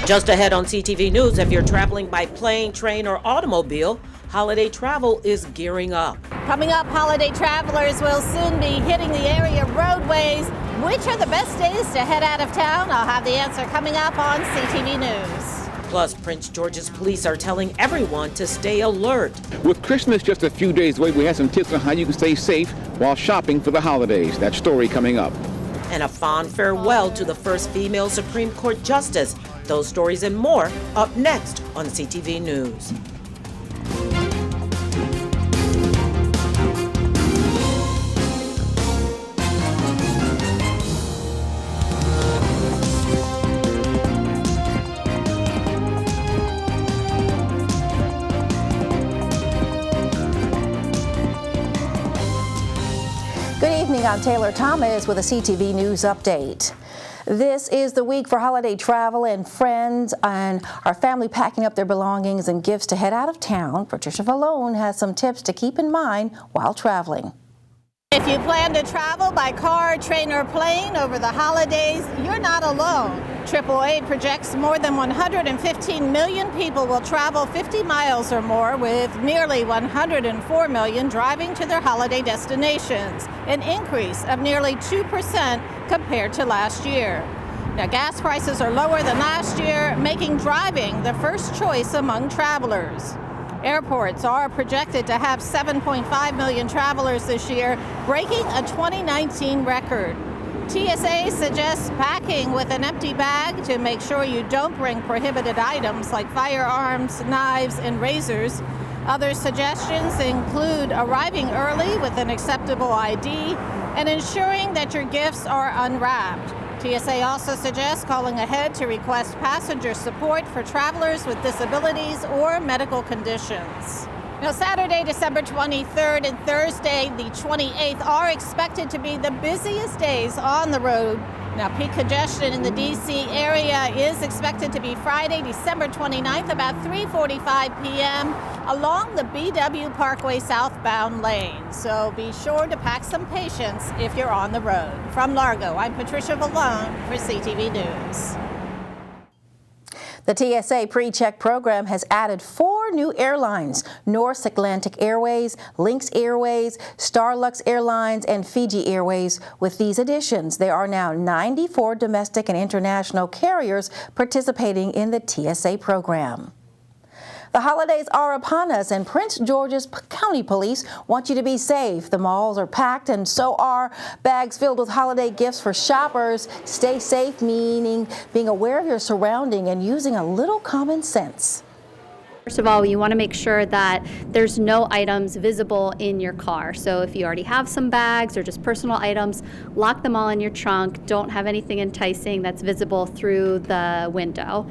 Just ahead on CTV News, if you're traveling by plane, train, or automobile, holiday travel is gearing up. Coming up, holiday travelers will soon be hitting the area roadways. Which are the best days to head out of town? I'll have the answer coming up on CTV News. Plus, Prince George's police are telling everyone to stay alert. With Christmas just a few days away, we have some tips on how you can stay safe while shopping for the holidays. That story coming up. And a fond farewell to the first female Supreme Court Justice. Those stories and more up next on CTV News. Good evening, I'm Taylor Thomas with a CTV News update. This is the week for holiday travel, and friends and our family packing up their belongings and gifts to head out of town. Patricia Valone has some tips to keep in mind while traveling. If you plan to travel by car, train, or plane over the holidays, you're not alone. AAA projects more than 115 million people will travel 50 miles or more, with nearly 104 million driving to their holiday destinations, an increase of nearly 2% compared to last year. Now, gas prices are lower than last year, making driving the first choice among travelers. Airports are projected to have 7.5 million travelers this year, breaking a 2019 record. TSA suggests packing with an empty bag to make sure you don't bring prohibited items like firearms, knives, and razors. Other suggestions include arriving early with an acceptable ID and ensuring that your gifts are unwrapped. TSA also suggests calling ahead to request passenger support for travelers with disabilities or medical conditions. Now, Saturday, December 23rd and Thursday, the 28th, are expected to be the busiest days on the road. Now, peak congestion in the D.C. area is expected to be Friday, December 29th, about 3:45 p.m. along the BW Parkway southbound lane. So be sure to pack some patience if you're on the road. From Largo, I'm Patricia Valone for CTV News. The TSA PreCheck program has added 4 new airlines: North Atlantic Airways, Lynx Airways, Starlux Airlines, and Fiji Airways. With these additions, there are now 94 domestic and international carriers participating in the TSA program. The holidays are upon us, and Prince George's County Police want you to be safe. The malls are packed, and so are bags filled with holiday gifts for shoppers. Stay safe, meaning being aware of your surrounding and using a little common sense. First of all, you want to make sure that there's no items visible in your car. So if you already have some bags or just personal items, lock them all in your trunk. Don't have anything enticing that's visible through the window.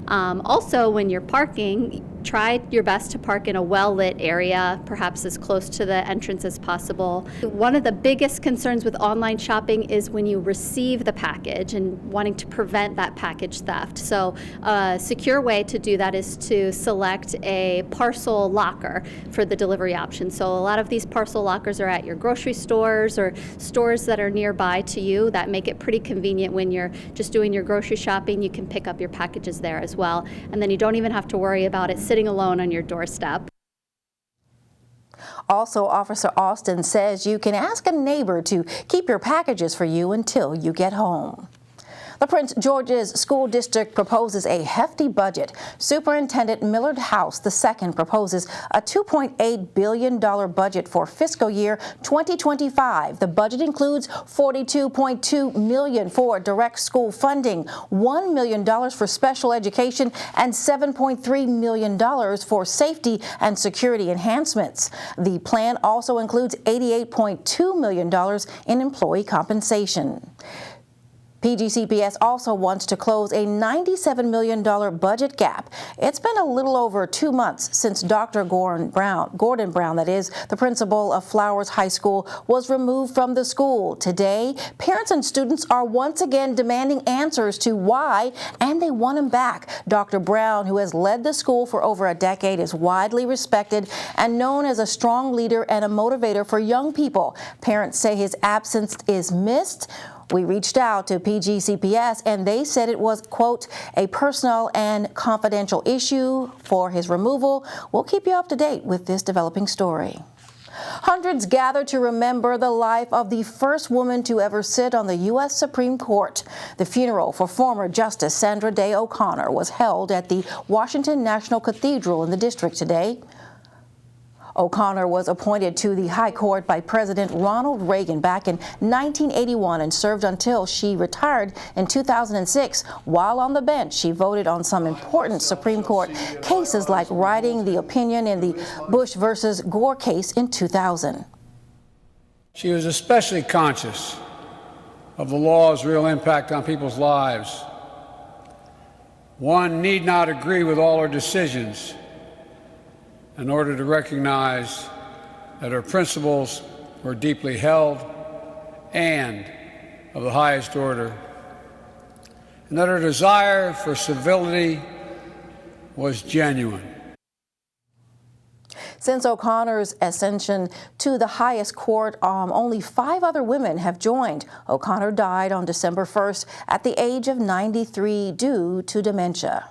Also, when you're parking, try your best to park in a well-lit area, perhaps as close to the entrance as possible. One of the biggest concerns with online shopping is when you receive the package and wanting to prevent that package theft. So a secure way to do that is to select a parcel locker for the delivery option. So a lot of these parcel lockers are at your grocery stores or stores that are nearby to you that make it pretty convenient when you're just doing your grocery shopping. You can pick up your packages there as well, and then you don't even have to worry about it sitting alone on your doorstep. Also, Officer Austin says you can ask a neighbor to keep your packages for you until you get home. The Prince George's School District proposes a hefty budget. Superintendent Millard House II proposes a $2.8 billion budget for fiscal year 2025. The budget includes $42.2 million for direct school funding, $1 million for special education, and $7.3 million for safety and security enhancements. The plan also includes $88.2 million in employee compensation. PGCPS also wants to close a $97 million budget gap. It's been a little over 2 months since Dr. Gordon Brown, that is, the principal of Flowers High School, was removed from the school. Today, parents and students are once again demanding answers to why, and they want him back. Dr. Brown, who has led the school for over a decade, is widely respected and known as a strong leader and a motivator for young people. Parents say his absence is missed. We reached out to PGCPS and they said it was, quote, a personal and confidential issue for his removal. We'll keep you up to date with this developing story. Hundreds gathered to remember the life of the first woman to ever sit on the U.S. Supreme Court. The funeral for former Justice Sandra Day O'Connor was held at the Washington National Cathedral in the district today. O'Connor was appointed to the High Court by President Ronald Reagan back in 1981 and served until she retired in 2006. While on the bench, she voted on some important Supreme Court cases like writing the opinion in the Bush versus Gore case in 2000. She was especially conscious of the law's real impact on people's lives. One need not agree with all her decisions in order to recognize that her principles were deeply held and of the highest order, and that her desire for civility was genuine. Since O'Connor's ascension to the highest court, only 5 other women have joined. O'Connor died on December 1st at the age of 93 due to dementia.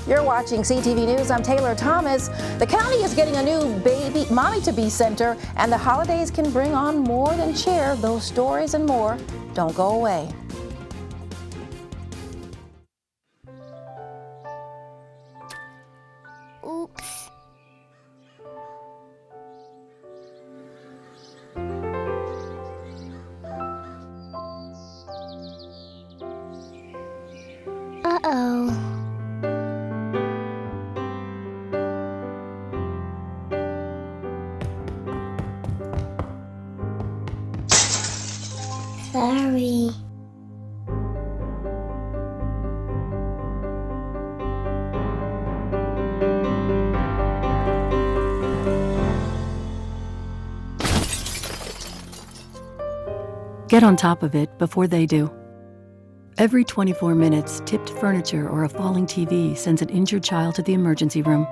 You're watching CTV News. I'm Taylor Thomas. The county is getting a new baby mommy-to-be center, and the holidays can bring on more than cheer. Those stories and more don't go away. Oops. Uh-oh. Sorry. Get on top of it before they do. Every 24 minutes, tipped furniture or a falling TV sends an injured child to the emergency room.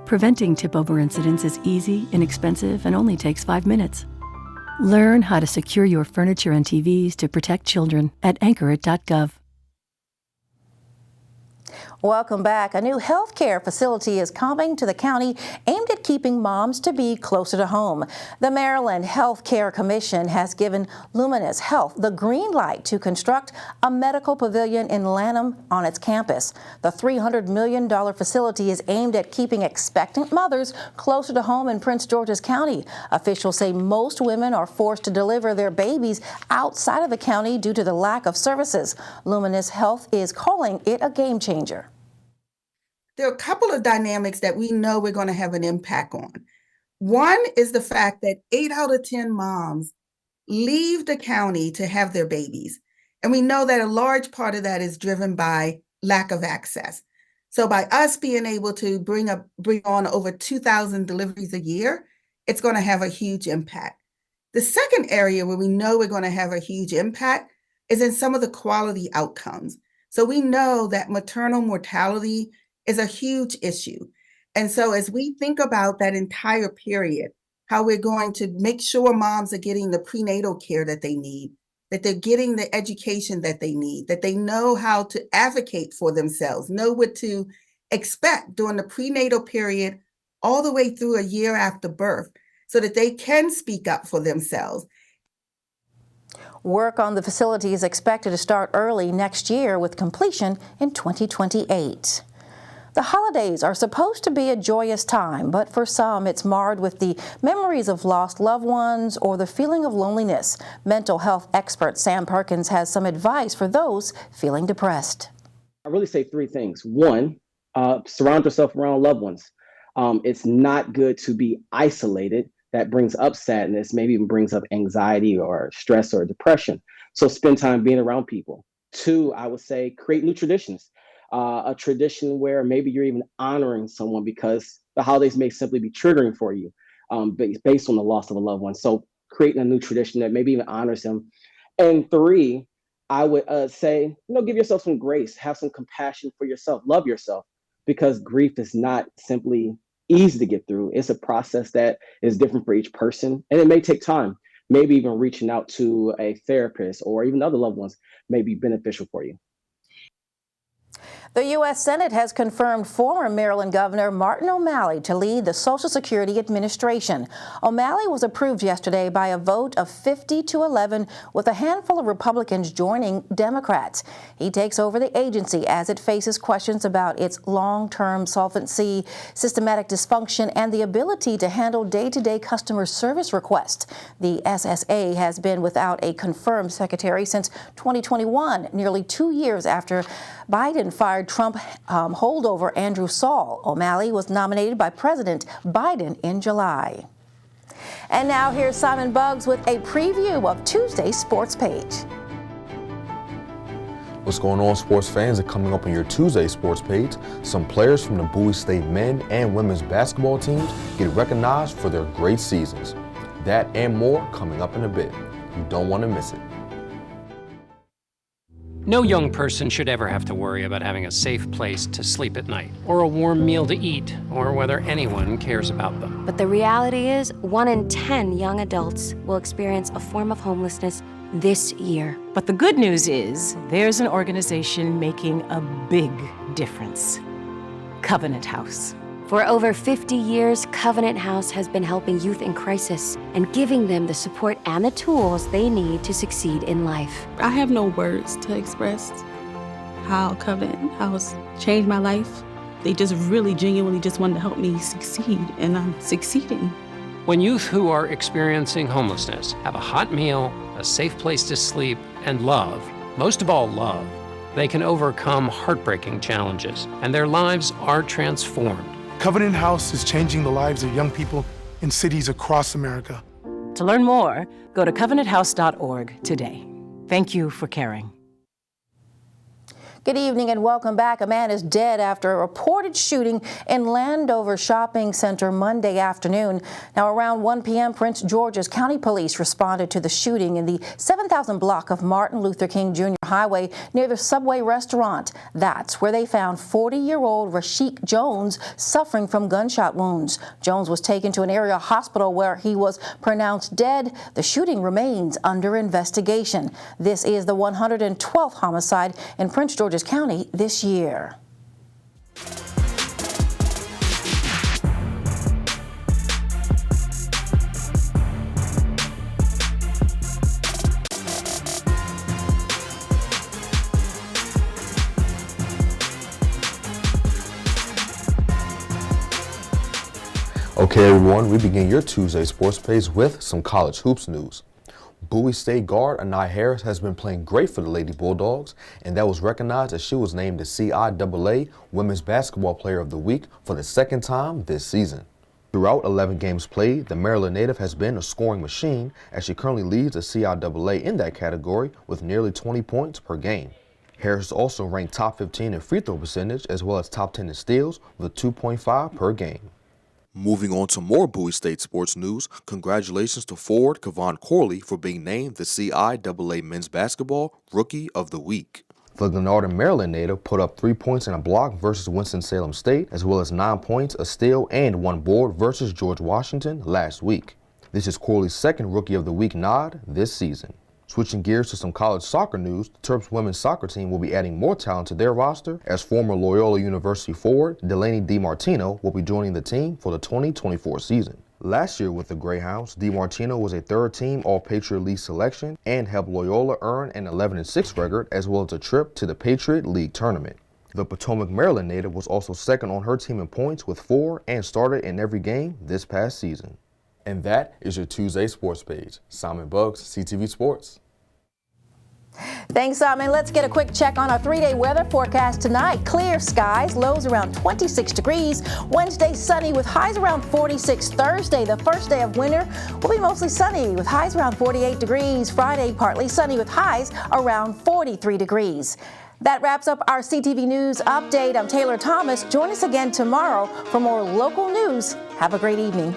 Preventing tip-over incidents is easy, inexpensive, and only takes 5 minutes. Learn how to secure your furniture and TVs to protect children at anchorit.gov. Welcome back. A new health care facility is coming to the county aimed at keeping moms to be closer to home. The Maryland Health Care Commission has given Luminous Health the green light to construct a medical pavilion in Lanham on its campus. The $300 million facility is aimed at keeping expectant mothers closer to home in Prince George's County. Officials say most women are forced to deliver their babies outside of the county due to the lack of services. Luminous Health is calling it a game changer. There are a couple of dynamics that we know we're going to have an impact on. One is the fact that 8 out of 10 moms leave the county to have their babies. And we know that a large part of that is driven by lack of access. So by us being able to bring on over 2,000 deliveries a year, it's going to have a huge impact. The second area where we know we're going to have a huge impact is in some of the quality outcomes. So we know that maternal mortality is a huge issue. And so as we think about that entire period, how we're going to make sure moms are getting the prenatal care that they need, that they're getting the education that they need, that they know how to advocate for themselves, know what to expect during the prenatal period all the way through a year after birth, so that they can speak up for themselves. Work on the facility is expected to start early next year with completion in 2028. The holidays are supposed to be a joyous time, but for some it's marred with the memories of lost loved ones or the feeling of loneliness. Mental health expert Sam Perkins has some advice for those feeling depressed. I really say 3 things. 1, surround yourself around loved ones. It's not good to be isolated. That brings up sadness, maybe even brings up anxiety or stress or depression. So spend time being around people. 2, I would say create new traditions. A tradition where maybe you're even honoring someone because the holidays may simply be triggering for you based on the loss of a loved one. So creating a new tradition that maybe even honors them. And 3, I would say, give yourself some grace, have some compassion for yourself, love yourself, because grief is not simply easy to get through. It's a process that is different for each person, and it may take time. maybe even reaching out to a therapist or even other loved ones may be beneficial for you. The U.S. Senate has confirmed former Maryland Governor Martin O'Malley to lead the Social Security Administration. O'Malley was approved yesterday by a vote of 50-11, with a handful of Republicans joining Democrats. He takes over the agency as it faces questions about its long-term solvency, systematic dysfunction, and the ability to handle day-to-day customer service requests. The SSA has been without a confirmed secretary since 2021, nearly 2 years after Biden fired Trump holdover Andrew Saul. O'Malley was nominated by President Biden in July. And now here's Simon Buggs with a preview of Tuesday's sports page. What's going on, sports fans? And coming up on your Tuesday sports page, some players from the Bowie State men and women's basketball teams get recognized for their great seasons. That and more coming up in a bit. You don't want to miss it. No young person should ever have to worry about having a safe place to sleep at night, or a warm meal to eat, or whether anyone cares about them. But the reality is, 1 in 10 young adults will experience a form of homelessness this year. But the good news is, there's an organization making a big difference. Covenant House. For over 50 years, Covenant House has been helping youth in crisis and giving them the support and the tools they need to succeed in life. I have no words to express how Covenant House changed my life. They just really genuinely just wanted to help me succeed, and I'm succeeding. When youth who are experiencing homelessness have a hot meal, a safe place to sleep, and love, most of all love, they can overcome heartbreaking challenges, and their lives are transformed. Covenant House is changing the lives of young people in cities across America. To learn more, go to covenanthouse.org today. Thank you for caring. Good evening and welcome back. A man is dead after a reported shooting in Landover Shopping Center Monday afternoon. Now, around 1 p.m., Prince George's County Police responded to the shooting in the 7,000 block of Martin Luther King Jr. Highway near the Subway restaurant. That's where they found 40-year-old Rashik Jones suffering from gunshot wounds. Jones was taken to an area hospital where he was pronounced dead. The shooting remains under investigation. This is the 112th homicide in Prince George's County this year. Okay, everyone, we begin your Tuesday sports page with some college hoops news. Bowie State guard Anai Harris has been playing great for the Lady Bulldogs, and that was recognized as she was named the CIAA Women's Basketball Player of the Week for the second time this season. Throughout 11 games played, the Maryland native has been a scoring machine as she currently leads the CIAA in that category with nearly 20 points per game. Harris also ranked top 15 in free throw percentage as well as top 10 in steals with 2.5 per game. Moving on to more Bowie State sports news, congratulations to forward Kevon Corley for being named the CIAA Men's Basketball Rookie of the Week. The Glenarden, Maryland native put up 3 points and a block versus Winston-Salem State, as well as 9 points, a steal, and 1 board versus George Washington last week. This is Corley's second Rookie of the Week nod this season. Switching gears to some college soccer news, the Terps women's soccer team will be adding more talent to their roster as former Loyola University forward Delaney DiMartino will be joining the team for the 2024 season. Last year with the Greyhounds, DiMartino was a third-team All-Patriot League selection and helped Loyola earn an 11-6 record as well as a trip to the Patriot League tournament. The Potomac, Maryland native was also second on her team in points with 4 and started in every game this past season. And that is your Tuesday sports page. Simon Buggs, CTV Sports. Thanks, Simon. Let's get a quick check on our 3-day weather forecast tonight. Clear skies, lows around 26 degrees. Wednesday, sunny with highs around 46. Thursday, the first day of winter, will be mostly sunny with highs around 48 degrees. Friday, partly sunny with highs around 43 degrees. That wraps up our CTV News update. I'm Taylor Thomas. Join us again tomorrow for more local news. Have a great evening.